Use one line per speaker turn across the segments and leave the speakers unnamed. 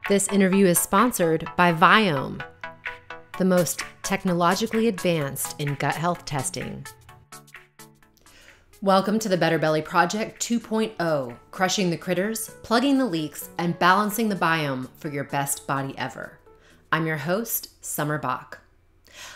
This interview is sponsored by Viome, the most technologically advanced in gut health testing. Welcome to the Better Belly Project 2.0, crushing the critters, plugging the leaks, and balancing the biome for your best body ever. I'm your host, Summer Bach.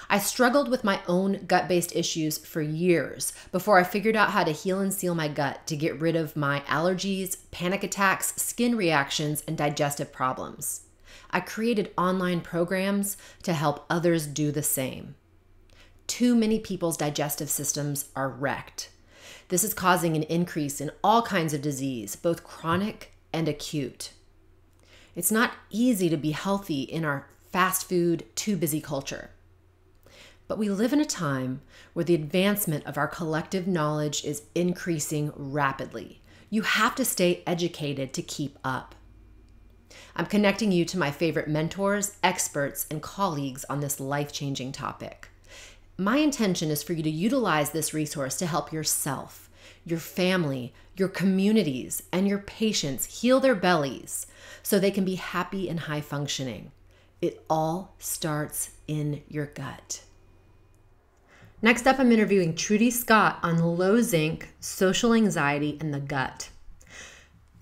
I struggled with my own gut-based issues for years before I figured out how to heal and seal my gut to get rid of my allergies, panic attacks, skin reactions, and digestive problems. I created online programs to help others do the same. Too many people's digestive systems are wrecked. This is causing an increase in all kinds of disease, both chronic and acute. It's not easy to be healthy in our fast food, too busy culture. But we live in a time where the advancement of our collective knowledge is increasing rapidly. You have to stay educated to keep up. I'm connecting you to my favorite mentors, experts, and colleagues on this life-changing topic. My intention is for you to utilize this resource to help yourself, your family, your communities, and your patients heal their bellies so they can be happy and high functioning. It all starts in your gut. Next up, I'm interviewing Trudy Scott on low zinc, social anxiety, and the gut.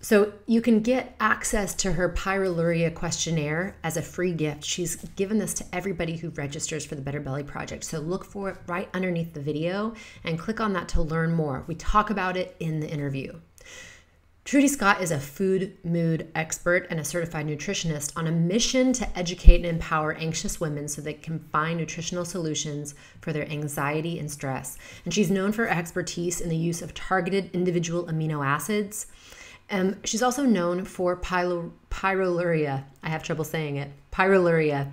So you can get access to her pyroluria questionnaire as a free gift. She's given this to everybody who registers for the Better Belly Project. So look for it right underneath the video and click on that to learn more. We talk about it in the interview. Trudy Scott is a food mood expert and a certified nutritionist on a mission to educate and empower anxious women so they can find nutritional solutions for their anxiety and stress. And she's known for her expertise in the use of targeted individual amino acids. She's also known for pyroluria. I have trouble saying it. Pyroluria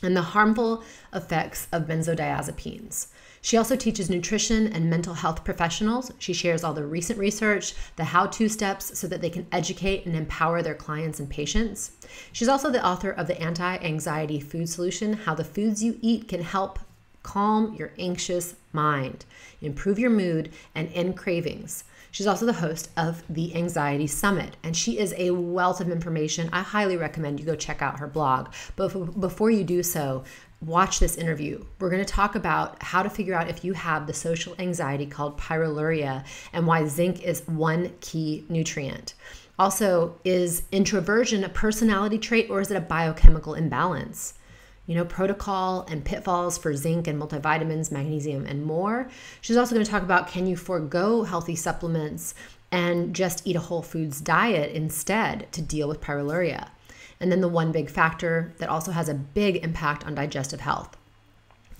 and the harmful effects of benzodiazepines. She also teaches nutrition and mental health professionals. She shares all the recent research, the how-to steps so that they can educate and empower their clients and patients. She's also the author of the Anti-Anxiety Food Solution, How the Foods You Eat Can Help Calm Your Anxious Mind, Improve Your Mood, and End Cravings. She's also the host of the Anxiety Summit, and she is a wealth of information. I highly recommend you go check out her blog. But before you do so, watch this interview. We're going to talk about how to figure out if you have the social anxiety called pyroluria and why zinc is one key nutrient. Also, is introversion a personality trait or is it a biochemical imbalance? You know, protocol and pitfalls for zinc and multivitamins, magnesium, and more. She's also going to talk about, can you forego healthy supplements and just eat a whole foods diet instead to deal with pyroluria? And then the one big factor that also has a big impact on digestive health.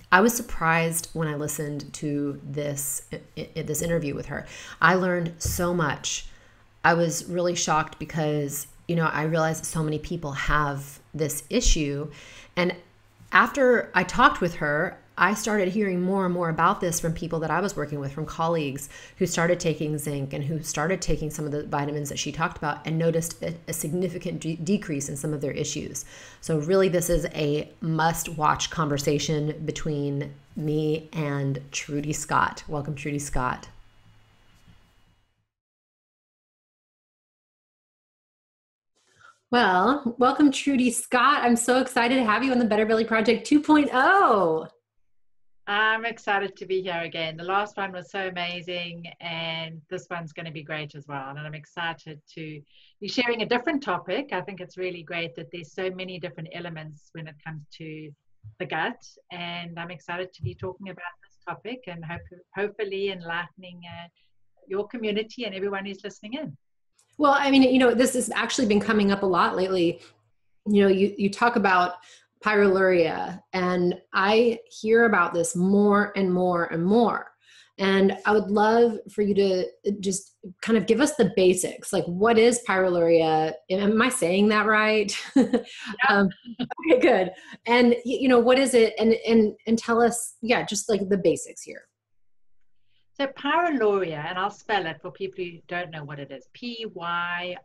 I was surprised when I listened to this interview with her. I learned so much. I was really shocked because, you know, I realized that so many people have this issue. And after I talked with her, I started hearing more and more about this from people that I was working with, from colleagues who started taking zinc and who started taking some of the vitamins that she talked about and noticed a significant decrease in some of their issues. So really, this is a must-watch conversation between me and Trudy Scott. Welcome, Trudy Scott. Well, welcome, Trudy Scott. I'm so excited to have you on the Better Belly Project 2.0.
I'm excited to be here again. The last one was so amazing, and this one's going to be great as well. And I'm excited to be sharing a different topic. I think it's really great that there's so many different elements when it comes to the gut, and I'm excited to be talking about this topic and hopefully enlightening your community and everyone who's listening in.
Well, I mean, you know, this has actually been coming up a lot lately. You know, you talk about pyroluria, and I hear about this more and more and more. And I would love for you to just kind of give us the basics. Like, what is pyroluria? Am I saying that right?
Yeah.
Okay, good. And, you know, what is it? And tell us, yeah, just like the basics here.
So pyroluria, and I'll spell it for people who don't know what it is. Pyroluria,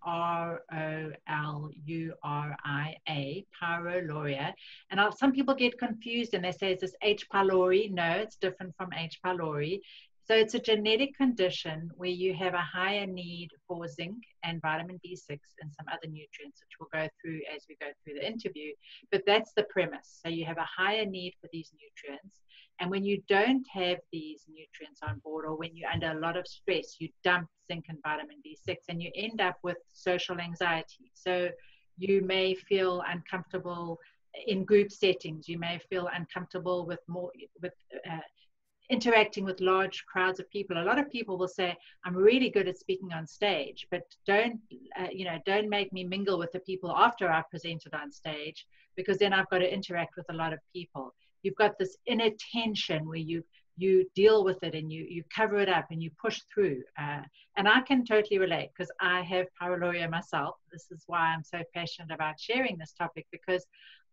pyroluria. And some people get confused and they say, is this H. pylori? No, it's different from H. pylori. So it's a genetic condition where you have a higher need for zinc and vitamin B6 and some other nutrients, which we'll go through as we go through the interview. But that's the premise. So you have a higher need for these nutrients. And when you don't have these nutrients on board, or when you're under a lot of stress, you dump zinc and vitamin B6 and you end up with social anxiety. So you may feel uncomfortable in group settings. You may feel uncomfortable with interacting with large crowds of people. A lot of people will say, I'm really good at speaking on stage, but don't make me mingle with the people after I've presented on stage, because then I've got to interact with a lot of people. You've got this inner tension where you deal with it and you cover it up and you push through. And I can totally relate, because I have pyroluria myself. This is why I'm so passionate about sharing this topic, because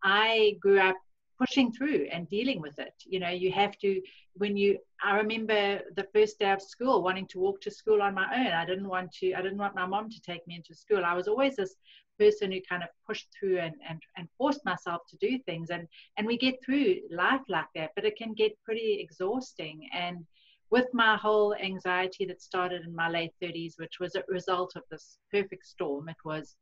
I grew up pushing through and dealing with it. You have to, I remember the first day of school wanting to walk to school on my own. I didn't want my mom to take me into school. I was always this person who kind of pushed through and forced myself to do things. And we get through life like that, but it can get pretty exhausting. And with my whole anxiety that started in my late 30s, which was a result of this perfect storm, it was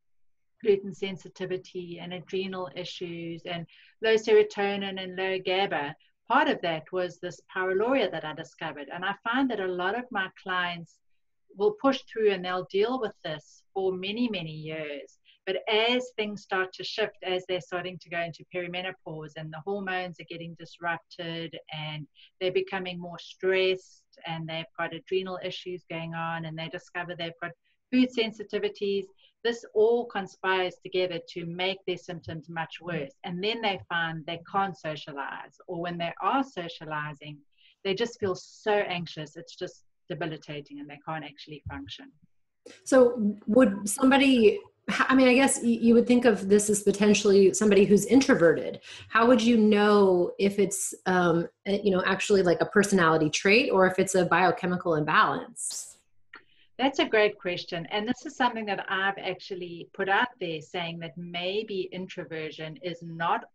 gluten sensitivity and adrenal issues and low serotonin and low GABA. Part of that was this pyroluria that I discovered. And I find that a lot of my clients will push through and they'll deal with this for many, many years. But as things start to shift, as they're starting to go into perimenopause and the hormones are getting disrupted and they're becoming more stressed and they've got adrenal issues going on and they discover they've got food sensitivities, this all conspires together to make their symptoms much worse. And then they find they can't socialize, or when they are socializing, they just feel so anxious. It's just debilitating and they can't actually function.
So would somebody, I mean, I guess you would think of this as potentially somebody who's introverted. How would you know if it's, actually like a personality trait or if it's a biochemical imbalance?
That's a great question. And this is something that I've actually put out there, saying that maybe introversion is not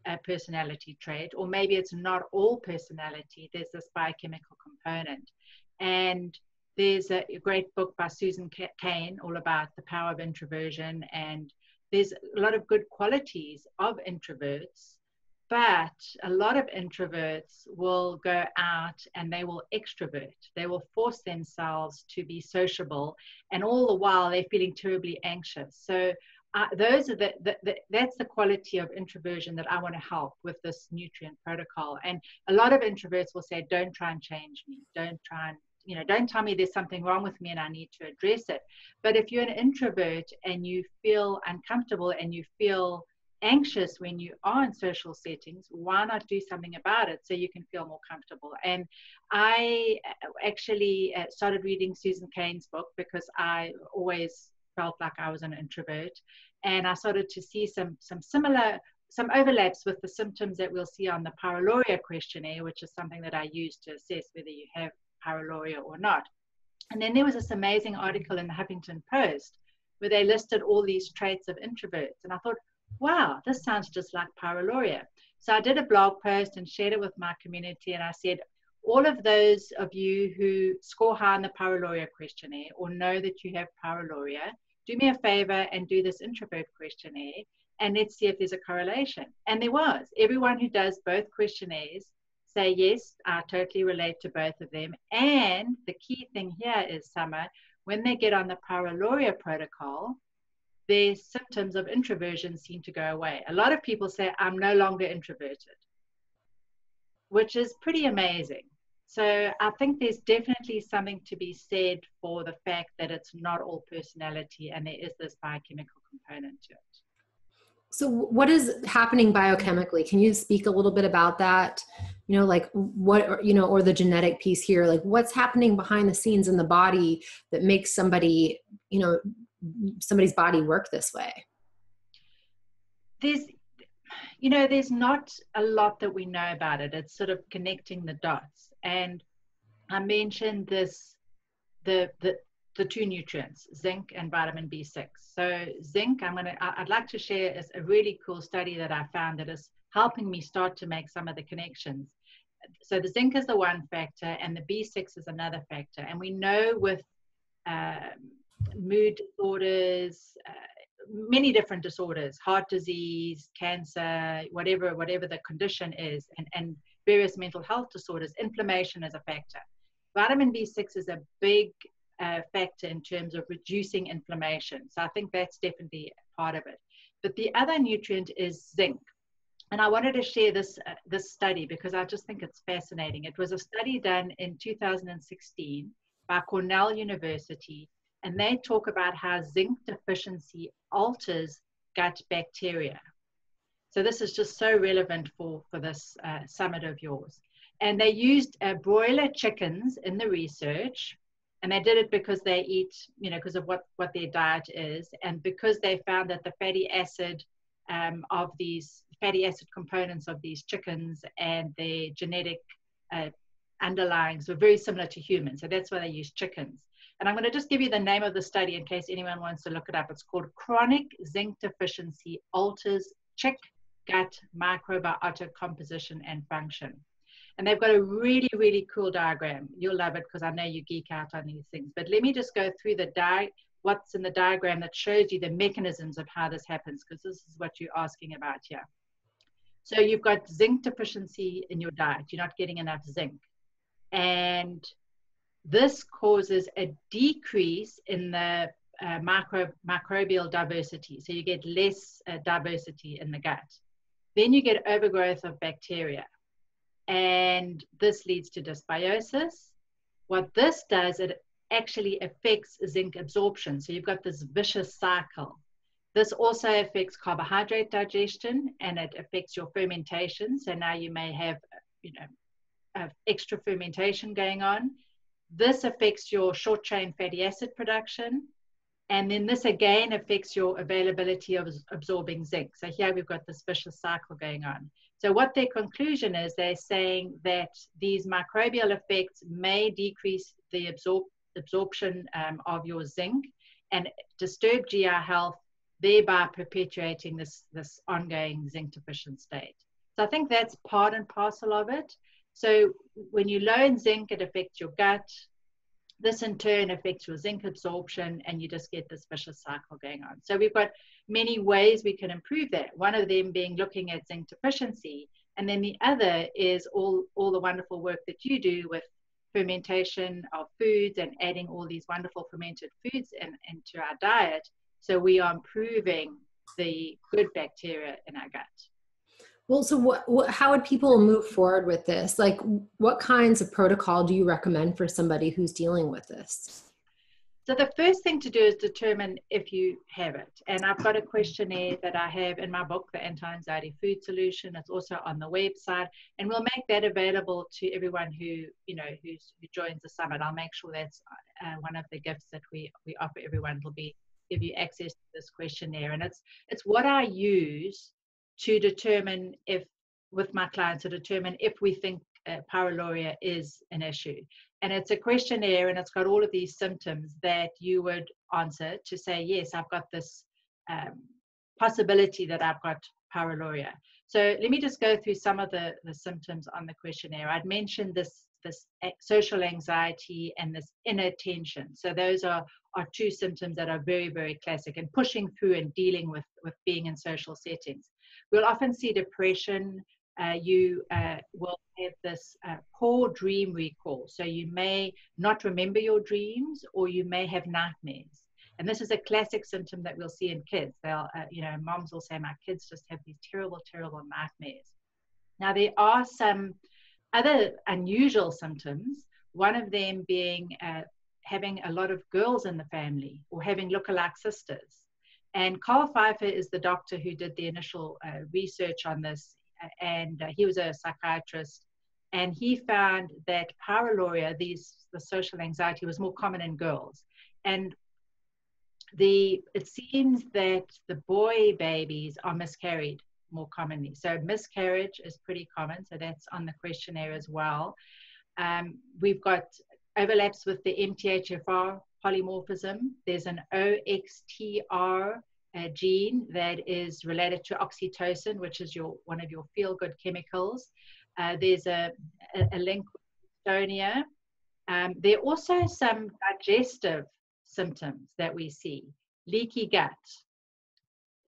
a personality trait, or maybe it's not all personality. There's this biochemical component. And there's a great book by Susan Cain all about the power of introversion. And there's a lot of good qualities of introverts. But a lot of introverts will go out and they will extrovert. They will force themselves to be sociable, and all the while they're feeling terribly anxious. So those are that's the quality of introversion that I want to help with this nutrient protocol. And a lot of introverts will say, don't try and change me. Don't tell me there's something wrong with me and I need to address it. But if you're an introvert and you feel uncomfortable and you feel anxious when you are in social settings, why not do something about it so you can feel more comfortable? And I actually started reading Susan Cain's book because I always felt like I was an introvert, and I started to see some overlaps with the symptoms that we'll see on the pyroluria questionnaire, which is something that I use to assess whether you have pyroluria or not. And then there was this amazing article in the Huffington Post where they listed all these traits of introverts, and I thought, wow, this sounds just like pyroluria. So I did a blog post and shared it with my community, and I said, all of those of you who score high on the pyroluria questionnaire or know that you have pyroluria, do me a favor and do this introvert questionnaire, and let's see if there's a correlation. And there was. Everyone who does both questionnaires say, yes, I totally relate to both of them. And the key thing here is, Summer, when they get on the pyroluria protocol, their symptoms of introversion seem to go away. A lot of people say, I'm no longer introverted, which is pretty amazing. So I think there's definitely something to be said for the fact that it's not all personality and there is this biochemical component to it.
So what is happening biochemically? Can you speak a little bit about that? Like what, or the genetic piece here, like what's happening behind the scenes in the body that makes somebody's body work this way?
There's not a lot that we know about it. It's sort of connecting the dots. And I mentioned the two nutrients, zinc and vitamin B6. So zinc, I'd like to share a really cool study that I found that is helping me start to make some of the connections. So the zinc is the one factor, and the B6 is another factor. And we know with mood disorders, many different disorders, heart disease, cancer, whatever the condition is, and various mental health disorders, inflammation is a factor. Vitamin B6 is a big factor in terms of reducing inflammation. So I think that's definitely part of it. But the other nutrient is zinc. And I wanted to share this study because I just think it's fascinating. It was a study done in 2016 by Cornell University, and they talk about how zinc deficiency alters gut bacteria. So this is just so relevant for this summit of yours. And they used broiler chickens in the research, and they did it because they eat, because of what their diet is, and because they found that the fatty acid components of these chickens and their genetic underlyings were very similar to humans. So that's why they use chickens. And I'm going to just give you the name of the study in case anyone wants to look it up. It's called Chronic Zinc Deficiency Alters Chick Gut Microbiota Composition and Function. And they've got a really, really cool diagram. You'll love it because I know you geek out on these things. But let me just go through what's in the diagram that shows you the mechanisms of how this happens, because this is what you're asking about here. So you've got zinc deficiency in your diet. You're not getting enough zinc. And this causes a decrease in the microbial diversity. So you get less diversity in the gut. Then you get overgrowth of bacteria. And this leads to dysbiosis. What this does, it actually affects zinc absorption. So you've got this vicious cycle. This also affects carbohydrate digestion, and it affects your fermentation. So now you may have, extra fermentation going on. This affects your short chain fatty acid production. And then this again affects your availability of absorbing zinc. So here we've got this vicious cycle going on. So what their conclusion is, they're saying that these microbial effects may decrease the absorption of your zinc and disturb GI health, thereby perpetuating this ongoing zinc deficient state. So I think that's part and parcel of it. So when you're low in zinc, it affects your gut. This in turn affects your zinc absorption, and you just get this vicious cycle going on. So we've got many ways we can improve that. One of them being looking at zinc deficiency, and then the other is all the wonderful work that you do with fermentation of foods and adding all these wonderful fermented foods into our diet. So we are improving the good bacteria in our gut.
Well, so how would people move forward with this? Like, what kinds of protocol do you recommend for somebody who's dealing with this?
So the first thing to do is determine if you have it. And I've got a questionnaire that I have in my book, The Anti-Anxiety Food Solution. It's also on the website, and we'll make that available to everyone who joins the summit. I'll make sure that's one of the gifts that we offer everyone. It'll give you access to this questionnaire, and it's what I use to determine with my clients, to determine if we think pyroluria is an issue. And it's a questionnaire, and it's got all of these symptoms that you would answer to say, yes, I've got this possibility that I've got pyroluria. So let me just go through some of the symptoms on the questionnaire. I'd mentioned this social anxiety and this inattention. So those are two symptoms that are very, very classic, and pushing through and dealing with being in social settings. We'll often see depression. You will have this poor dream recall. So you may not remember your dreams, or you may have nightmares. And this is a classic symptom that we'll see in kids. They'll, moms will say, my kids just have these terrible, terrible nightmares. Now, there are some other unusual symptoms, one of them being having a lot of girls in the family, or having lookalike sisters. And Carl Pfeiffer is the doctor who did the initial research on this, and he was a psychiatrist, and he found that pyroluria, the social anxiety, was more common in girls. And it seems that the boy babies are miscarried more commonly. So miscarriage is pretty common, so that's on the questionnaire as well. We've got overlaps with the MTHFR polymorphism. There's an OXTR gene that is related to oxytocin, which is one of your feel-good chemicals. There's a link with Estonia. There are also some digestive symptoms that we see: leaky gut,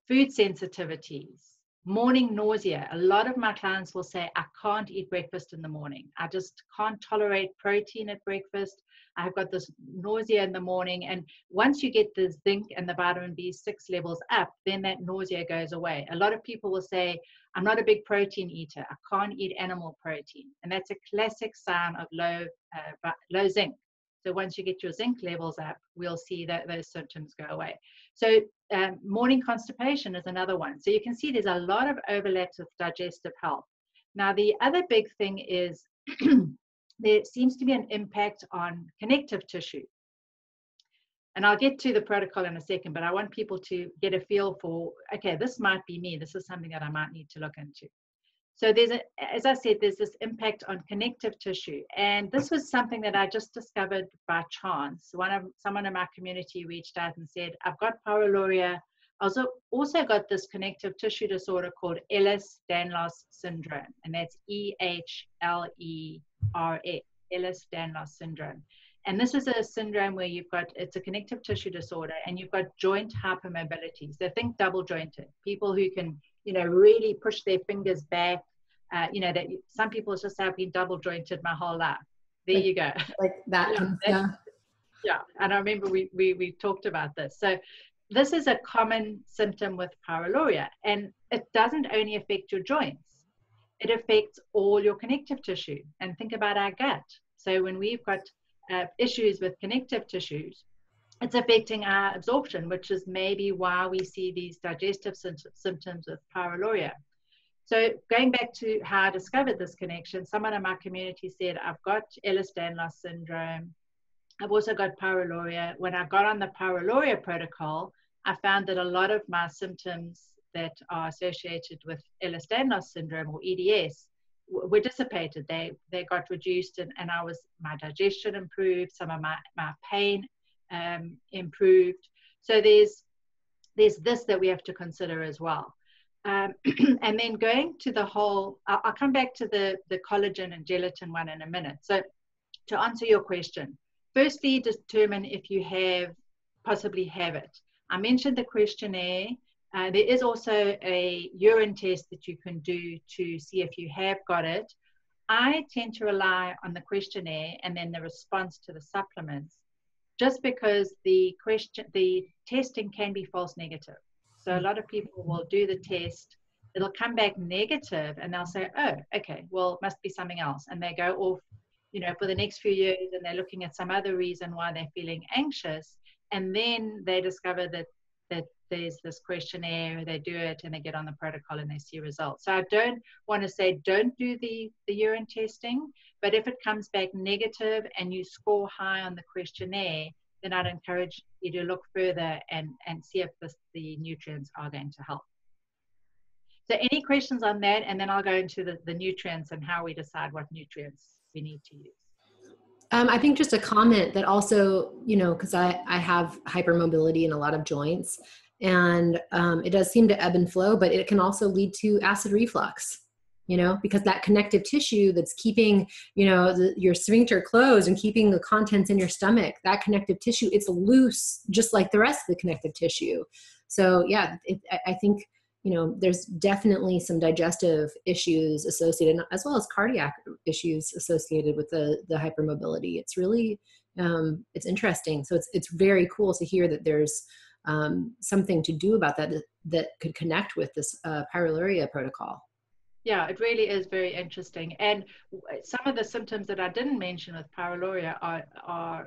food sensitivities, morning nausea. A lot of my clients will say, I can't eat breakfast in the morning. I just can't tolerate protein at breakfast. I've got this nausea in the morning. And once you get the zinc and the vitamin B6 levels up, then that nausea goes away. A lot of people will say, I'm not a big protein eater. I can't eat animal protein. And that's a classic sign of low zinc. So once you get your zinc levels up, we'll see that those symptoms go away. So morning constipation is another one. So you can see there's a lot of overlaps with digestive health. Now, the other big thing is there seems to be an impact on connective tissue. And I'll get to the protocol in a second, but I want people to get a feel for, okay, this might be me. This is something that I might need to look into. So as I said, there's this impact on connective tissue. And this was something that I just discovered by chance. Someone in my community reached out and said, I've got pyroluria. I also got this connective tissue disorder called Ehlers-Danlos syndrome. And that's EHLERS, Ehlers-Danlos syndrome. And this is a syndrome where it's a connective tissue disorder, and you've got joint hypermobility. So think double jointed, people who can, really push their fingers back. That some people just say, I've been double jointed my whole life. There you go.
Like that.
Yeah. And I remember we talked about this. So this is a common symptom with pyroluria, and it doesn't only affect your joints. It affects all your connective tissue. And think about our gut. So when we've got issues with connective tissues, it's affecting our absorption, which is maybe why we see these digestive symptoms with pyroluria. So going back to how I discovered this connection, someone in my community said, I've got Ehlers-Danlos syndrome. I've also got pyroluria. When I got on the pyroluria protocol, I found that a lot of my symptoms that are associated with Ehlers-Danlos syndrome, or EDS, were dissipated. They got reduced, and my digestion improved. Some of my pain improved. So there's this that we have to consider as well. And then going to the whole, I'll come back to the collagen and gelatin one in a minute. So to answer your question, firstly, determine if you possibly have it. I mentioned the questionnaire. There is also a urine test that you can do to see if you have got it. I tend to rely on the questionnaire and then the response to the supplements, just because the testing can be false negative. So a lot of people will do the test, it'll come back negative, and they'll say, oh, okay, well, it must be something else. And they go off, for the next few years, and they're looking at some other reason why they're feeling anxious. And then they discover that there's this questionnaire, they do it, and they get on the protocol and they see results. So I don't want to say don't do the urine testing, but if it comes back negative and you score high on the questionnaire, then I'd encourage you to look further and see if the nutrients are going to help. So any questions on that? And then I'll go into the nutrients and how we decide what nutrients we need to use.
I think just a comment that also, because I have hypermobility in a lot of joints, and it does seem to ebb and flow, but it can also lead to acid reflux, because that connective tissue that's keeping, your sphincter closed and keeping the contents in your stomach, that connective tissue, it's loose, just like the rest of the connective tissue. So yeah, I think, there's definitely some digestive issues associated, as well as cardiac issues associated with the hypermobility. It's really, it's interesting. So it's very cool to hear that there's something to do about that could connect with this pyroluria protocol.
Yeah, it really is very interesting. And some of the symptoms that I didn't mention with pyroluria are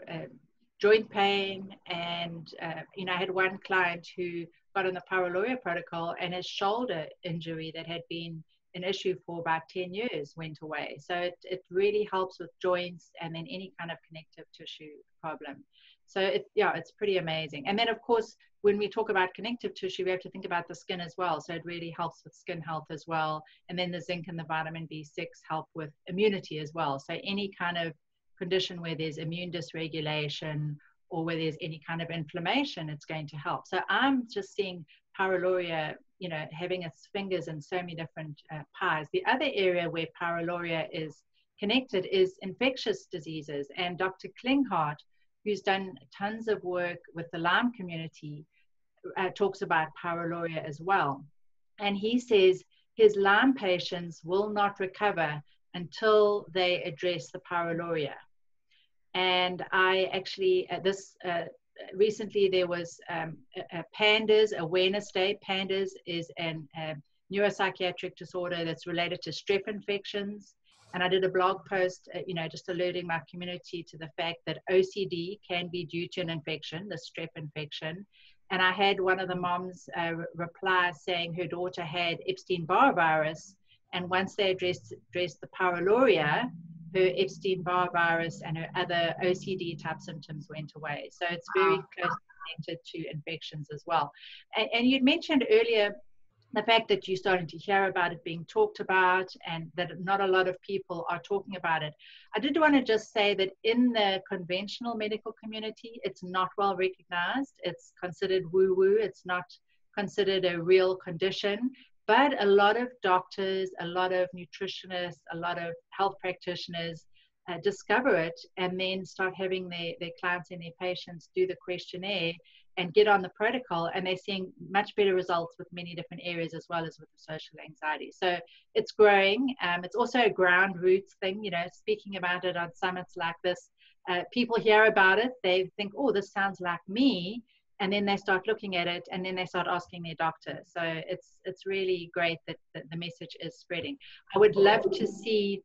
joint pain. And, I had one client who got on the pyroluria protocol, and his shoulder injury that had been an issue for about 10 years went away. So it really helps with joints and then any kind of connective tissue problem. So it's pretty amazing. And then of course, when we talk about connective tissue, we have to think about the skin as well. So it really helps with skin health as well. And then the zinc and the vitamin B6 help with immunity as well. So any kind of condition where there's immune dysregulation or where there's any kind of inflammation, it's going to help. So I'm just seeing pyroluria, having its fingers in so many different pies. The other area where pyroluria is connected is infectious diseases. And Dr. Klinghardt, who's done tons of work with the Lyme community, talks about pyroluria as well. And he says his Lyme patients will not recover until they address the pyroluria. And I actually, recently there was a PANDAS Awareness Day. PANDAS is a neuropsychiatric disorder that's related to strep infections. And I did a blog post, just alerting my community to the fact that OCD can be due to an infection, the strep infection. And I had one of the moms reply saying her daughter had Epstein-Barr virus. And once they addressed the pyroluria, her Epstein-Barr virus and her other OCD type symptoms went away. So it's very closely connected to infections as well. And you'd mentioned earlier the fact that you're starting to hear about it being talked about and that not a lot of people are talking about it. I did want to just say that in the conventional medical community, it's not well recognized. It's considered woo-woo. It's not considered a real condition. But a lot of doctors, a lot of nutritionists, a lot of health practitioners discover it and then start having their clients and their patients do the questionnaire and get on the protocol, and they're seeing much better results with many different areas as well as with the social anxiety. So it's growing. It's also a ground roots thing, speaking about it on summits like this. People hear about it, they think, oh, this sounds like me. And then they start looking at it and then they start asking their doctor. So it's really great that the message is spreading. I would love to see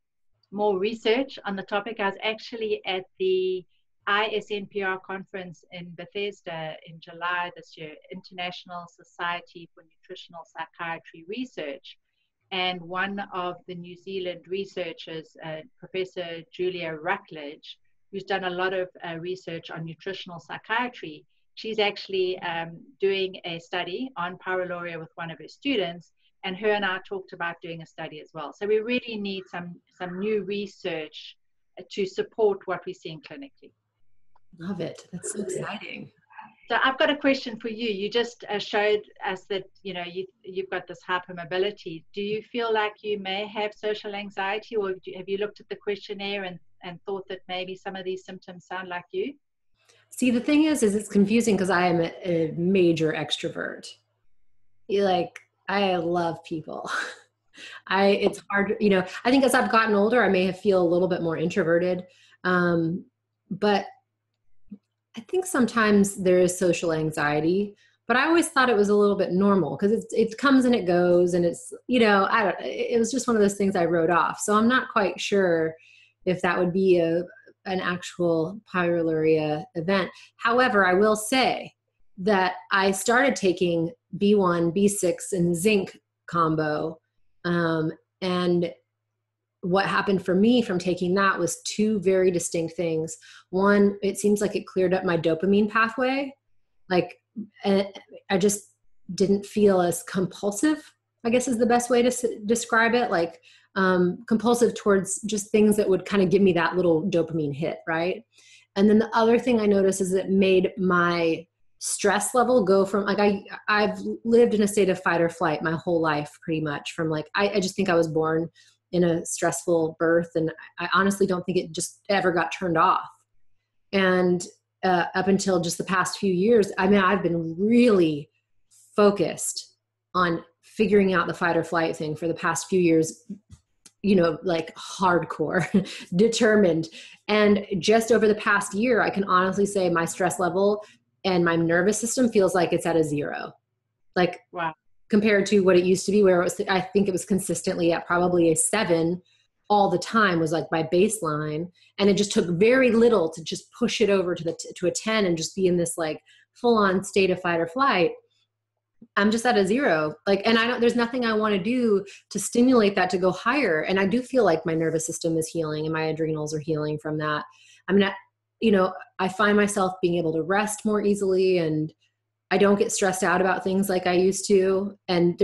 more research on the topic. I was actually at the ISNPR conference in Bethesda in July this year, International Society for Nutritional Psychiatry Research. And one of the New Zealand researchers, Professor Julia Ruckledge, who's done a lot of research on nutritional psychiatry, she's actually doing a study on pyroluria with one of her students, and her and I talked about doing a study as well. So we really need some new research to support what we're seeing clinically.
Love it. That's so exciting.
So I've got a question for you. You just showed us that, you've got this hypermobility. Do you feel like you may have social anxiety, or have you looked at the questionnaire and thought that maybe some of these symptoms sound like you?
See, the thing is it's confusing because I am a major extrovert. I love people. It's hard, I think as I've gotten older, I may feel a little bit more introverted. But I think sometimes there is social anxiety, but I always thought it was a little bit normal because it comes and it goes, and it's, it was just one of those things I wrote off. So I'm not quite sure if that would be an actual pyroluria event. However, I will say that I started taking B1, B6, and zinc combo. And what happened for me from taking that was two very distinct things. One, it seems like it cleared up my dopamine pathway. I just didn't feel as compulsive, I guess is the best way to describe it. Compulsive towards just things that would kind of give me that little dopamine hit, right? And then the other thing I noticed is it made my stress level go from I've lived in a state of fight or flight my whole life, pretty much from I just think I was born in a stressful birth, and I honestly don't think it just ever got turned off. And up until just the past few years, I've been really focused on figuring out the fight or flight thing for the past few years, hardcore, determined. And just over the past year, I can honestly say my stress level and my nervous system feels like it's at a 0.
Wow.
Compared to what it used to be, where I think it was consistently at probably a 7 all the time, was my baseline. And it just took very little to just push it over to a 10 and just be in this full on state of fight or flight. I'm just at a 0. And there's nothing I want to do to stimulate that to go higher. And I do feel like my nervous system is healing and my adrenals are healing from that. I find myself being able to rest more easily, and I don't get stressed out about things like I used to. And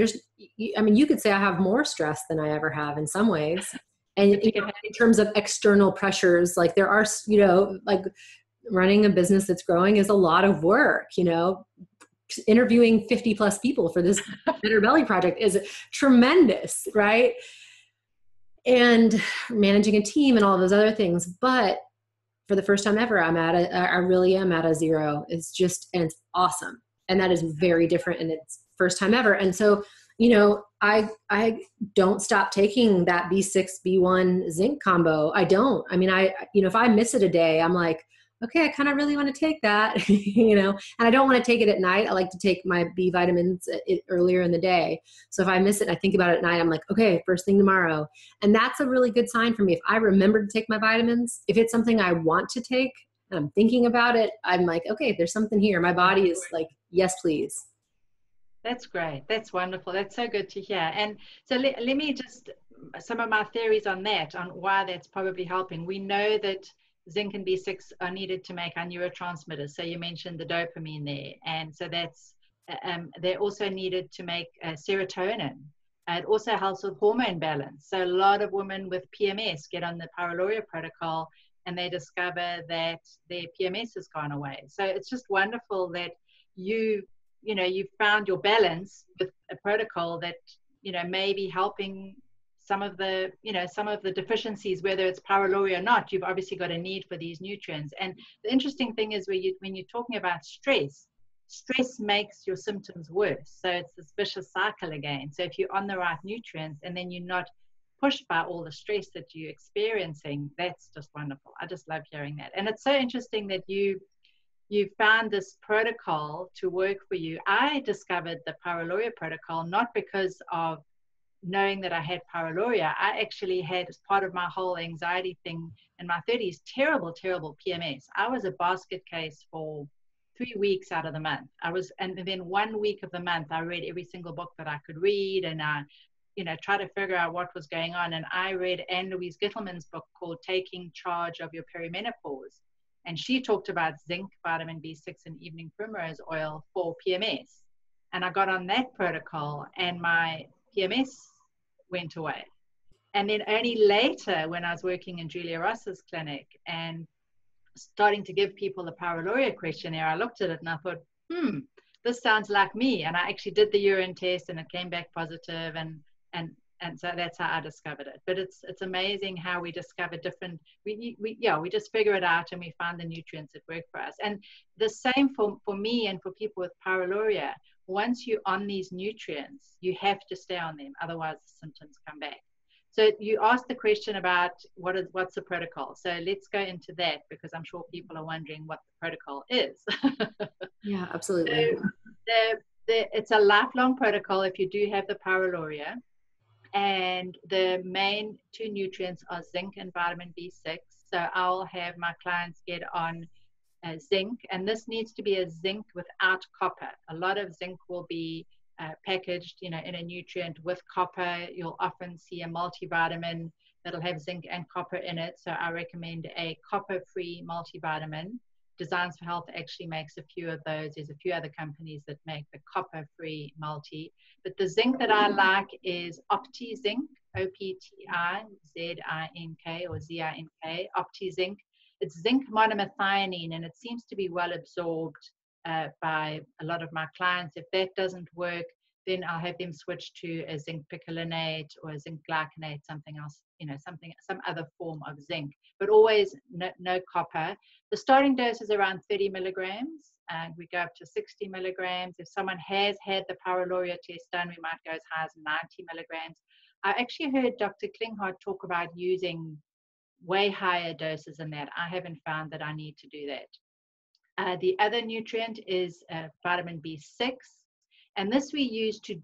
you could say I have more stress than I ever have in some ways. And in terms of external pressures, there are, running a business that's growing is a lot of work, interviewing 50 plus people for this Better Belly project is tremendous, right? And managing a team and all those other things. But for the first time ever, I really am at a zero. It's just, and it's awesome. And that is very different, and it's first time ever. And so, I don't stop taking that B6, B1 zinc combo. I don't. I mean, if I miss it a day, I'm like, okay, I kind of really want to take that, and I don't want to take it at night. I like to take my B vitamins earlier in the day. So if I miss it and I think about it at night, I'm like, okay, first thing tomorrow. And that's a really good sign for me. If I remember to take my vitamins, if it's something I want to take and I'm thinking about it, I'm like, okay, there's something here. My body is like, yes, please.
That's great. That's wonderful. That's so good to hear. And so let me just, some of my theories on that, on why that's probably helping. We know that zinc and B6 are needed to make our neurotransmitters. So you mentioned the dopamine there. And so they're also needed to make serotonin. It also helps with hormone balance. So a lot of women with PMS get on the Pyroluria protocol and they discover that their PMS has gone away. So it's just wonderful that you've found your balance with a protocol that, may be helping some of the deficiencies, whether it's pyroluria or not. You've obviously got a need for these nutrients. And the interesting thing is when you're talking about stress makes your symptoms worse. So it's this vicious cycle again. So if you're on the right nutrients and then you're not pushed by all the stress that you're experiencing, that's just wonderful. I just love hearing that. And it's so interesting that you found this protocol to work for you. I discovered the Pyroluria protocol not because of knowing that I had pyroluria. I actually had, as part of my whole anxiety thing in my 30s, terrible PMS. I was a basket case for 3 weeks out of the month. And then 1 week of the month, I read every single book that I could read, and I, try to figure out what was going on. And I read Anne Louise Gittelman's book called Taking Charge of Your Perimenopause. And she talked about zinc, vitamin B6, and evening primrose oil for PMS. And I got on that protocol and my PMS went away. And then only later, when I was working in Julia Ross's clinic and starting to give people the Pyroluria questionnaire, I looked at it and I thought, this sounds like me. And I actually did the urine test and it came back positive, and so that's how I discovered it. But it's amazing how we discover different, we just figure it out and we find the nutrients that work for us. And the same for me and for people with pyroluria. Once you're on these nutrients, you have to stay on them, otherwise the symptoms come back. So you asked the question about what's the protocol. So let's go into that, because I'm sure people are wondering what the protocol is.
Yeah, absolutely.
So it's a lifelong protocol if you do have the pyroluria. And the main two nutrients are zinc and vitamin B6. So I'll have my clients get on zinc, and this needs to be a zinc without copper. A lot of zinc will be packaged, in a nutrient with copper. You'll often see a multivitamin that'll have zinc and copper in it. So I recommend a copper-free multivitamin. Designs for Health actually makes a few of those. There's a few other companies that make the copper-free multi. But the zinc that I like is OptiZinc, OptiZink, or ZINK, OptiZinc. It's zinc monomethionine, and it seems to be well absorbed by a lot of my clients. If that doesn't work, then I'll have them switch to a zinc picolinate or a zinc glycinate, something else, some other form of zinc, but always no copper. The starting dose is around 30 milligrams, and we go up to 60 milligrams. If someone has had the pyroluria test done, we might go as high as 90 milligrams. I actually heard Dr. Klinghardt talk about using way higher doses than that. I haven't found that I need to do that. The other nutrient is vitamin B6. And this we use to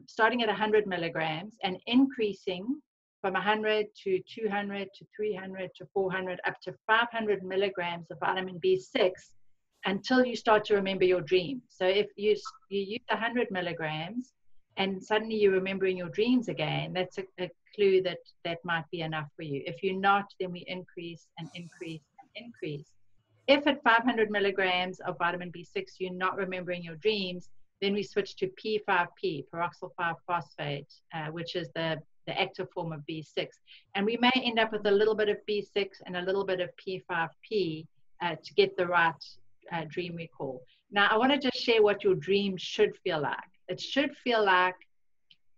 starting at 100 milligrams and increasing from 100 to 200 to 300 to 400 up to 500 milligrams of vitamin B6 until you start to remember your dreams. So if you use 100 milligrams and suddenly you're remembering your dreams again, that's a clue that might be enough for you. If you're not, then we increase and increase and increase. If at 500 milligrams of vitamin B6 you're not remembering your dreams, then we switch to P5P, peroxyl 5-phosphate, which is the active form of B6. And we may end up with a little bit of B6 and a little bit of P5P to get the right dream recall. Now, I want to just share what your dream should feel like. It should feel like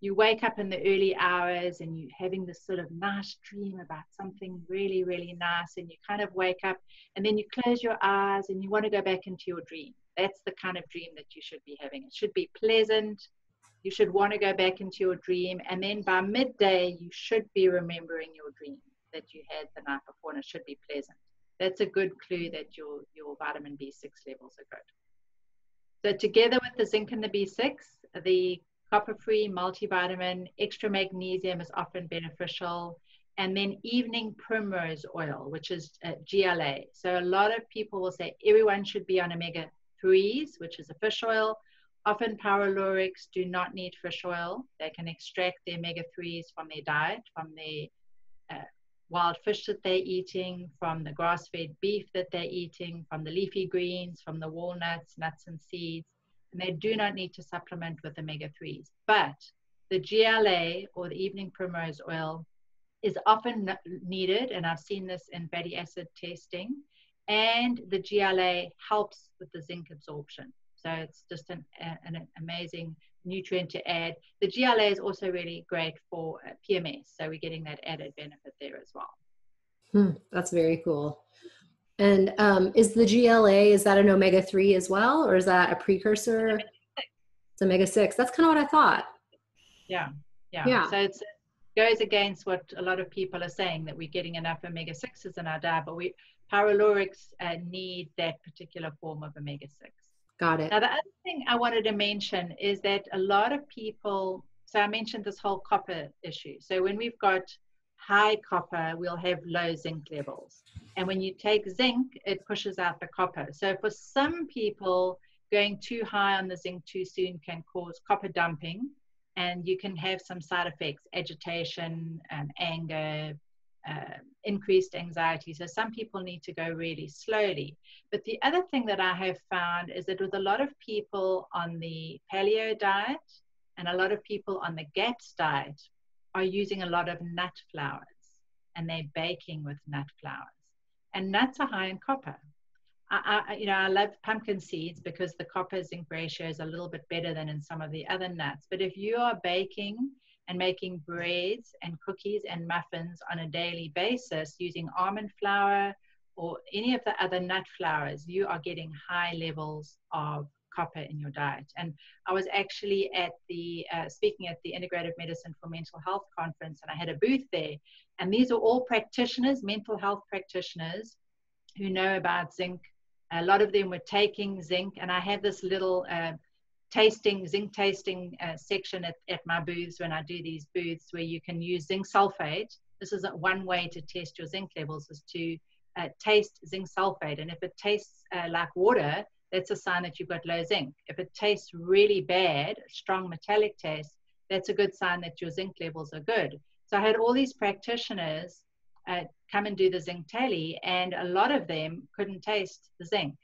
you wake up in the early hours and you're having this sort of nice dream about something really, really nice, and you kind of wake up and then you close your eyes and you want to go back into your dream. That's the kind of dream that you should be having. It should be pleasant. You should want to go back into your dream, and then by midday you should be remembering your dream that you had the night before, and it should be pleasant. That's a good clue that your vitamin B6 levels are good. So together with the zinc and the B6, the copper-free multivitamin, extra magnesium is often beneficial, and then evening primrose oil, which is GLA. So a lot of people will say everyone should be on omega-3s, which is a fish oil. Often pyrolorics do not need fish oil. They can extract the omega-3s from their diet, from the wild fish that they're eating, from the grass-fed beef that they're eating, from the leafy greens, from the walnuts, nuts and seeds, and they do not need to supplement with omega-3s. But the GLA, or the evening primrose oil, is often needed, and I've seen this in fatty acid testing, and the GLA helps with the zinc absorption. So it's just an amazing nutrient to add. The GLA is also really great for PMS, so we're getting that added benefit there as well.
That's very cool. And is the GLA, is that an omega-3 as well, or is that a precursor? It's omega-6. That's kind of what I thought.
Yeah. So it goes against what a lot of people are saying, that we're getting enough omega-6s in our diet, but pyrolorics need that particular form of omega-6.
Got it.
Now, the other thing I wanted to mention is that a lot of people, so I mentioned this whole copper issue. So when we've got high copper, we'll have low zinc levels. And when you take zinc, it pushes out the copper. So for some people, going too high on the zinc too soon can cause copper dumping, and you can have some side effects, agitation, anger, increased anxiety. So some people need to go really slowly. But the other thing that I have found is that with a lot of people on the paleo diet and a lot of people on the GAPS diet are using a lot of nut flours, and they're baking with nut flours. And nuts are high in copper. I love pumpkin seeds because the copper zinc ratio is a little bit better than in some of the other nuts. But if you are baking and making breads and cookies and muffins on a daily basis using almond flour or any of the other nut flours, you are getting high levels of copper in your diet. And I was actually at speaking at the Integrative Medicine for Mental Health conference, and I had a booth there. And these are all practitioners, mental health practitioners, who know about zinc. A lot of them were taking zinc, and I have this little zinc tasting section at my booths when I do these booths, where you can use zinc sulfate. This is one way to test your zinc levels, is to taste zinc sulfate. And if it tastes like water, that's a sign that you've got low zinc. If it tastes really bad, strong metallic taste, that's a good sign that your zinc levels are good. So I had all these practitioners come and do the zinc tally, and a lot of them couldn't taste the zinc.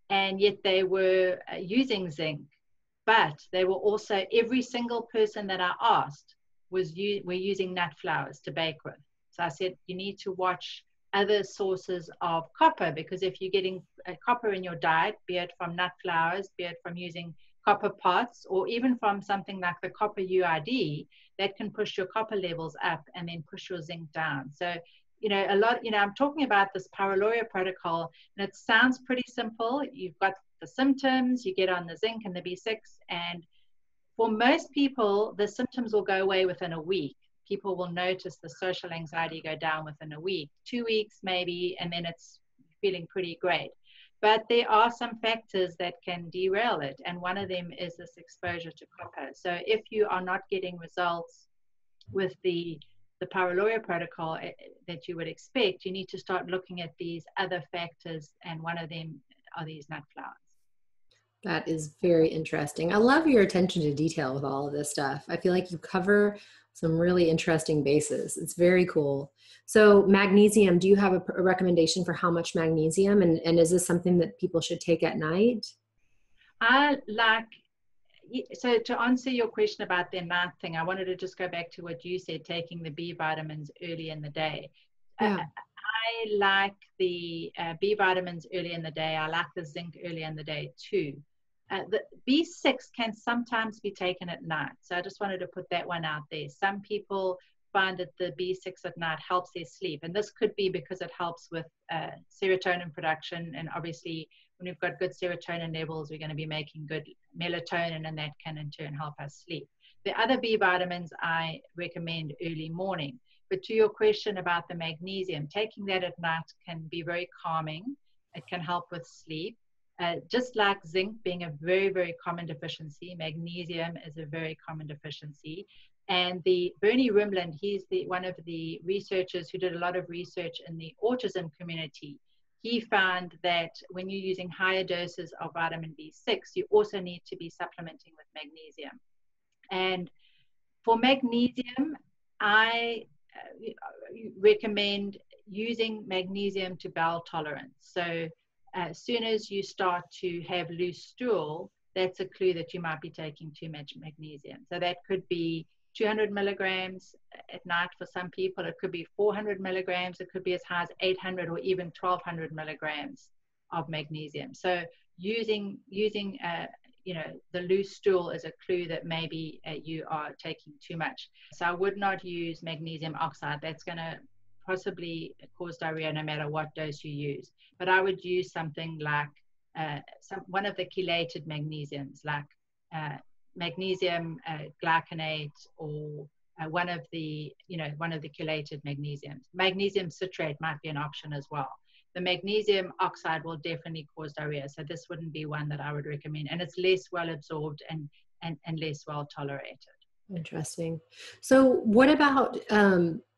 And yet they were using zinc. But they were also, every single person that I asked were using nut flours to bake with. So I said, you need to watch other sources of copper, because if you're getting copper in your diet, be it from nut flours, be it from using copper pots, or even from something like the copper UID, that can push your copper levels up and then push your zinc down. So, I'm talking about this pyroluria protocol, and it sounds pretty simple. You've got the symptoms, you get on the zinc and the B6, and for most people, the symptoms will go away within a week. People will notice the social anxiety go down within a week, 2 weeks maybe, and then it's feeling pretty great. But there are some factors that can derail it, and one of them is this exposure to copper. So if you are not getting results with the pyroluria protocol that you would expect, you need to start looking at these other factors, and one of them are these nut flours.
That is very interesting. I love your attention to detail with all of this stuff. I feel like you cover some really interesting bases. It's very cool. So magnesium, do you have a recommendation for how much magnesium, and is this something that people should take at night?
So to answer your question about the night thing, I wanted to just go back to what you said, taking the B vitamins early in the day.
Yeah.
I like the B vitamins early in the day. I like the zinc early in the day too. The B6 can sometimes be taken at night. So I just wanted to put that one out there. Some people find that the B6 at night helps their sleep. And this could be because it helps with serotonin production. And obviously, when we've got good serotonin levels, we're going to be making good melatonin, and that can in turn help us sleep. The other B vitamins I recommend early morning. But to your question about the magnesium, taking that at night can be very calming. It can help with sleep. Just like zinc being a very, very common deficiency, magnesium is a very common deficiency. And the Bernie Rimland, he's one of the researchers who did a lot of research in the autism community. He found that when you're using higher doses of vitamin B6, you also need to be supplementing with magnesium. And for magnesium, I recommend using magnesium to bowel tolerance. So as soon as you start to have loose stool, that's a clue that you might be taking too much magnesium. So that could be 200 milligrams at night for some people. It could be 400 milligrams. It could be as high as 800 or even 1200 milligrams of magnesium. So using the loose stool is a clue that maybe you are taking too much. So I would not use magnesium oxide. That's going to possibly cause diarrhea no matter what dose you use. But I would use something like one of the chelated magnesiums, like magnesium glycinate, or one of the chelated magnesiums. Magnesium citrate might be an option as well. The magnesium oxide will definitely cause diarrhea, so this wouldn't be one that I would recommend, and it's less well absorbed and less well tolerated.
Interesting. So what about,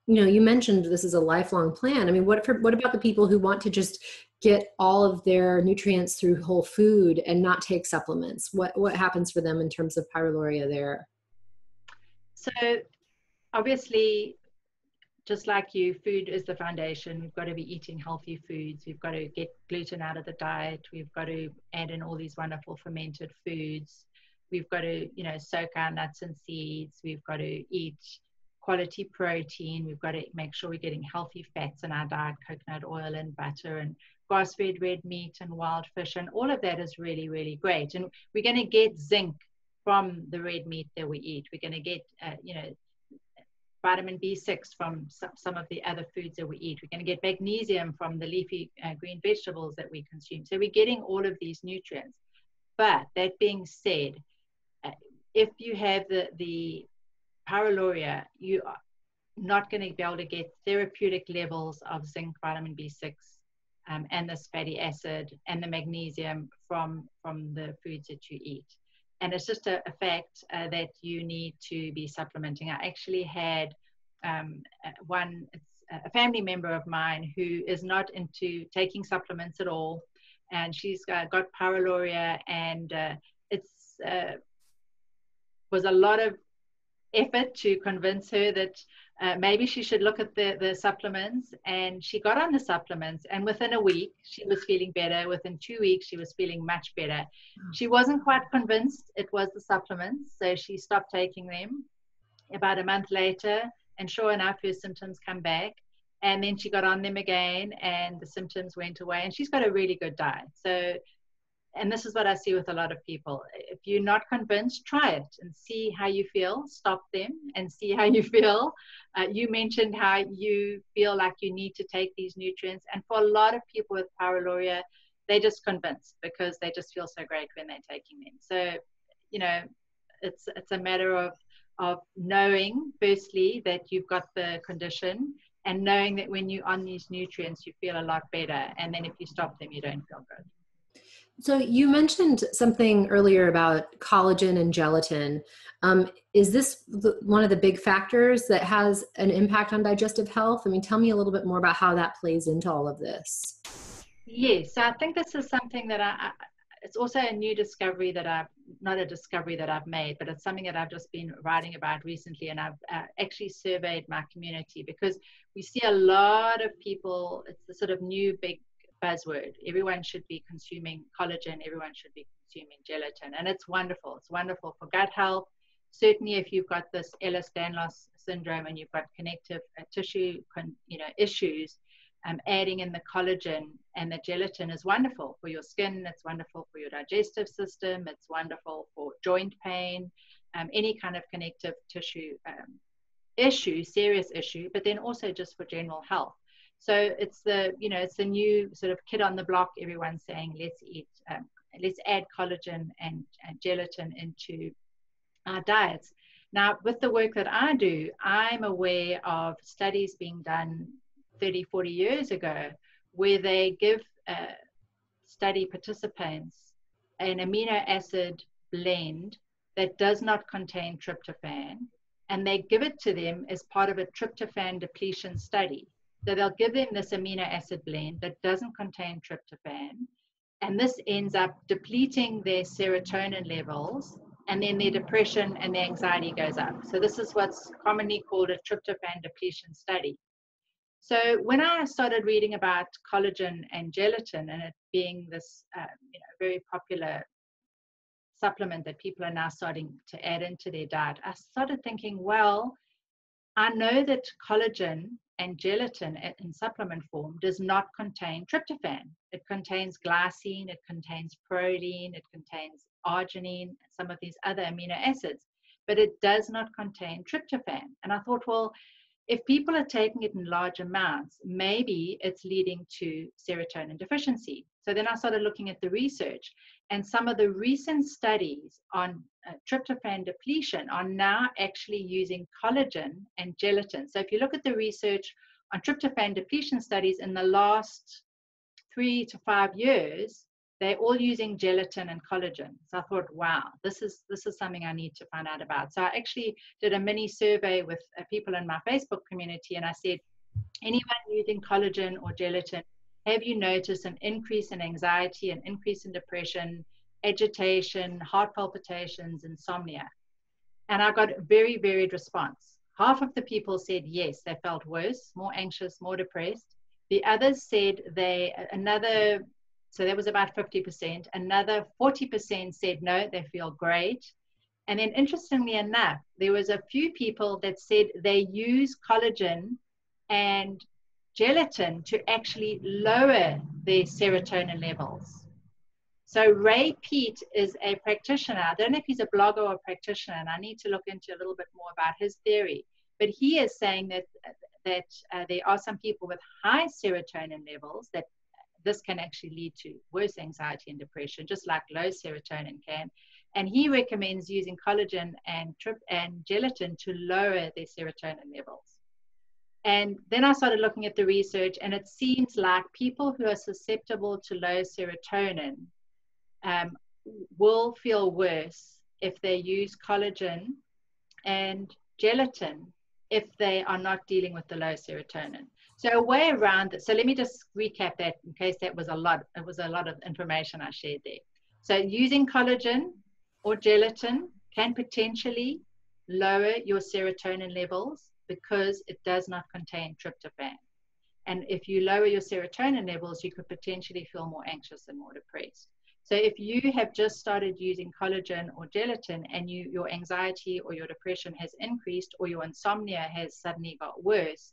you mentioned this is a lifelong plan. I mean, what about the people who want to just get all of their nutrients through whole food and not take supplements? What happens for them in terms of pyroluria there?
So obviously, just like you, food is the foundation. We've got to be eating healthy foods. We've got to get gluten out of the diet. We've got to add in all these wonderful fermented foods. We've got to, soak our nuts and seeds. We've got to eat quality protein. We've got to make sure we're getting healthy fats in our diet, coconut oil and butter and grass-fed red meat and wild fish. And all of that is really, really great. And we're going to get zinc from the red meat that we eat. We're going to get, vitamin B6 from some of the other foods that we eat. We're going to get magnesium from the leafy green vegetables that we consume. So we're getting all of these nutrients. But that being said, if you have the pyroluria, you are not going to be able to get therapeutic levels of zinc, vitamin B6, and this fatty acid and the magnesium from the foods that you eat. And it's just a fact that you need to be supplementing. I actually had a family member of mine who is not into taking supplements at all, and she's got pyroluria, and it's was a lot of effort to convince her that maybe she should look at the supplements. And she got on the supplements, and within a week she was feeling better. Within 2 weeks she was feeling much better. She wasn't quite convinced it was the supplements, so she stopped taking them. About a month later, and sure enough, her symptoms come back, and then she got on them again and the symptoms went away, and she's got a really good diet. So, and this is what I see with a lot of people. If you're not convinced, try it and see how you feel. Stop them and see how you feel. You mentioned how you feel like you need to take these nutrients. And for a lot of people with pyroluria, they're just convinced because they just feel so great when they're taking them. So, it's a matter of knowing, firstly, that you've got the condition, and knowing that when you're on these nutrients, you feel a lot better. And then if you stop them, you don't feel good.
So you mentioned something earlier about collagen and gelatin. Is this one of the big factors that has an impact on digestive health? I mean, tell me a little bit more about how that plays into all of this.
Yes, so I think this is something that it's also a new discovery that not a discovery that I've made, but it's something that I've just been writing about recently. And I've actually surveyed my community, because we see a lot of people, it's the sort of new big buzzword. Everyone should be consuming collagen. Everyone should be consuming gelatin. And it's wonderful. It's wonderful for gut health. Certainly if you've got this Ehlers-Danlos syndrome and you've got connective tissue issues, adding in the collagen and the gelatin is wonderful for your skin. It's wonderful for your digestive system. It's wonderful for joint pain, any kind of connective tissue serious issue, but then also just for general health. So it's it's the new sort of kid on the block. Everyone's saying let's add collagen and gelatin into our diets. Now, with the work that I do, I'm aware of studies being done 30, 40 years ago where they give study participants an amino acid blend that does not contain tryptophan, and they give it to them as part of a tryptophan depletion study. So they'll give them this amino acid blend that doesn't contain tryptophan, and this ends up depleting their serotonin levels, and then their depression and their anxiety goes up. So this is what's commonly called a tryptophan depletion study. So when I started reading about collagen and gelatin and it being this very popular supplement that people are now starting to add into their diet, I started thinking, well, I know that collagen and gelatin in supplement form does not contain tryptophan. It contains glycine, it contains proline, it contains arginine, some of these other amino acids, but it does not contain tryptophan. And I thought, well, if people are taking it in large amounts, maybe it's leading to serotonin deficiency. So then I started looking at the research, and some of the recent studies on tryptophan depletion are now actually using collagen and gelatin. So if you look at the research on tryptophan depletion studies in the last 3 to 5 years, they're all using gelatin and collagen. So I thought, wow, this is something I need to find out about. So I actually did a mini survey with people in my Facebook community, and I said, anyone using collagen or gelatin, have you noticed an increase in anxiety, an increase in depression, agitation, heart palpitations, insomnia? And I got a very varied response. Half of the people said yes, they felt worse, more anxious, more depressed. The others said so that was about 50%. Another 40% said no, they feel great. And then interestingly enough, there was a few people that said they use collagen and gelatin to actually lower their serotonin levels. So Ray Peat is a practitioner. I don't know if he's a blogger or a practitioner, and I need to look into a little bit more about his theory. But he is saying that there are some people with high serotonin levels that this can actually lead to worse anxiety and depression, just like low serotonin can. And he recommends using collagen and gelatin to lower their serotonin levels. And then I started looking at the research, and it seems like people who are susceptible to low serotonin will feel worse if they use collagen and gelatin if they are not dealing with the low serotonin. So a way around it, so let me just recap that in case it was a lot of information I shared there. So using collagen or gelatin can potentially lower your serotonin levels because it does not contain tryptophan. And if you lower your serotonin levels, you could potentially feel more anxious and more depressed. So if you have just started using collagen or gelatin and your anxiety or your depression has increased or your insomnia has suddenly got worse,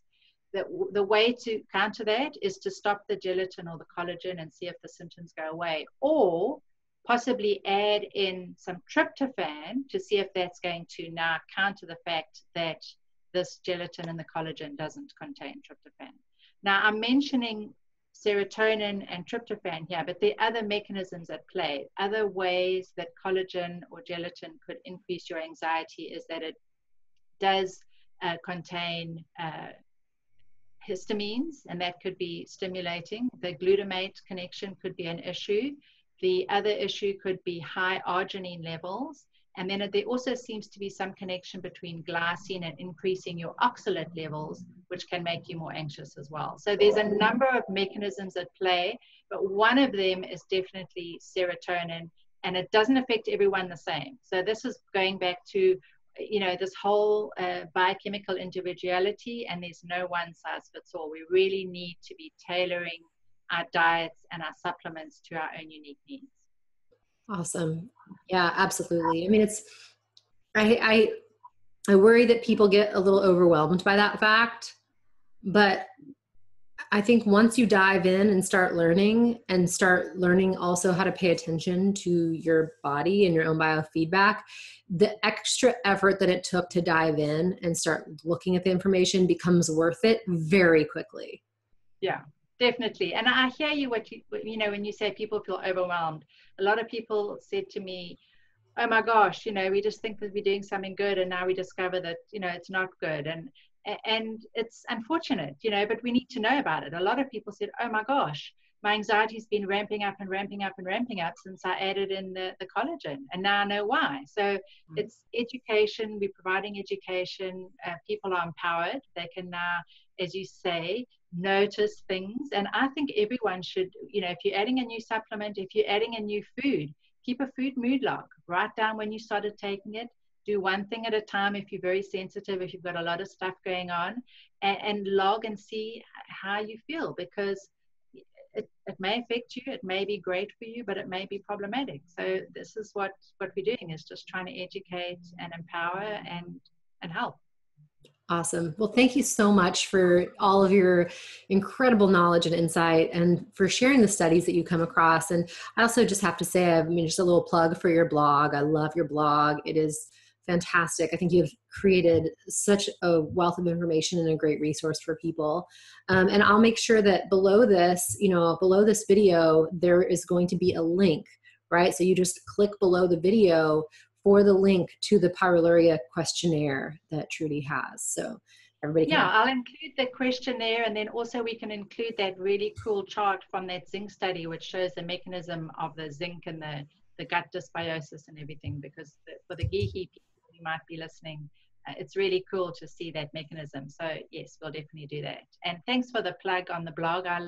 the way to counter that is to stop the gelatin or the collagen and see if the symptoms go away, or possibly add in some tryptophan to see if that's going to now counter the fact that this gelatin and the collagen doesn't contain tryptophan. Now, I'm mentioning serotonin and tryptophan here, but there are other mechanisms at play. Other ways that collagen or gelatin could increase your anxiety is that it does contain histamines, and that could be stimulating. The glutamate connection could be an issue. The other issue could be high arginine levels. And then there also seems to be some connection between glycine and increasing your oxalate levels, which can make you more anxious as well. So there's a number of mechanisms at play, but one of them is definitely serotonin, and it doesn't affect everyone the same. So this is going back to this whole biochemical individuality, and there's no one size fits all. We really need to be tailoring our diets and our supplements to our own unique needs.
Awesome. Yeah, absolutely. I mean, I worry that people get a little overwhelmed by that fact, but I think once you dive in and start learning also how to pay attention to your body and your own biofeedback, the extra effort that it took to dive in and start looking at the information becomes worth it very quickly.
Yeah, definitely. And I hear you, when you say people feel overwhelmed. A lot of people said to me, oh my gosh, we just think that we're doing something good, and now we discover that, it's not good. And it's unfortunate, but we need to know about it. A lot of people said, oh my gosh, my anxiety's been ramping up and ramping up and ramping up since I added in the collagen, and now I know why. So it's education. We're providing education. People are empowered. They can now, as you say, notice things. And I think everyone should, if you're adding a new supplement, if you're adding a new food, keep a food mood log. Write down when you started taking it. Do one thing at a time if you're very sensitive, if you've got a lot of stuff going on, and log and see how you feel, because it may affect you, it may be great for you, but it may be problematic. So this is what we're doing, is just trying to educate and empower and help.
Awesome. Well, thank you so much for all of your incredible knowledge and insight, and for sharing the studies that you come across. And I also just have to say, just a little plug for your blog. I love your blog. It is fantastic. I think you've created such a wealth of information and a great resource for people. And I'll make sure that below this video, there is going to be a link, right? So you just click below the video for the link to the pyroluria questionnaire that Trudy has. So everybody can.
Yeah, I'll include the questionnaire, and then also we can include that really cool chart from that zinc study, which shows the mechanism of the zinc and the gut dysbiosis and everything, because for the geeky people who might be listening, it's really cool to see that mechanism. So yes, we'll definitely do that. And thanks for the plug on the blog. I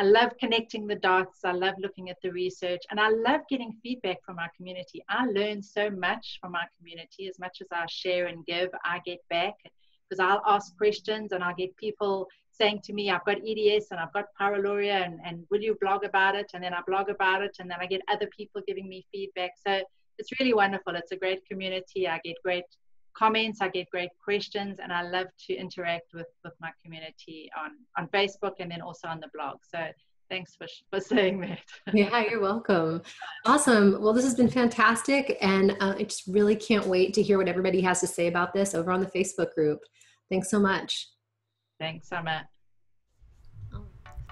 love connecting the dots. I love looking at the research, and I love getting feedback from our community. I learn so much from our community. As much as I share and give, I get back, because I'll ask questions and I'll get people saying to me, I've got EDS and I've got pyroluria, and will you blog about it? And then I blog about it, and then I get other people giving me feedback. So it's really wonderful. It's a great community. I get great comments, I get great questions, and I love to interact with my community on Facebook, and then also on the blog. So thanks for saying that.
Yeah, you're welcome. Awesome. Well, this has been fantastic, and I just really can't wait to hear what everybody has to say about this over on the Facebook group. Thanks so much.
Thanks, Summer.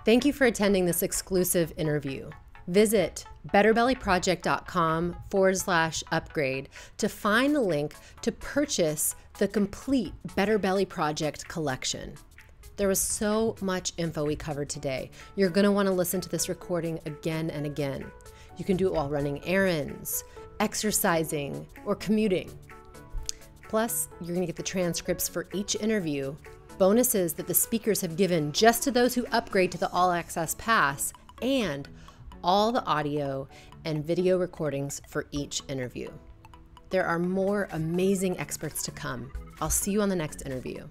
Thank you for attending this exclusive interview. Visit betterbellyproject.com/upgrade to find the link to purchase the complete Better Belly Project collection. There was so much info we covered today. You're going to want to listen to this recording again and again. You can do it while running errands, exercising, or commuting. Plus, you're going to get the transcripts for each interview, bonuses that the speakers have given just to those who upgrade to the All Access Pass, and all the audio and video recordings for each interview. There are more amazing experts to come. I'll see you on the next interview.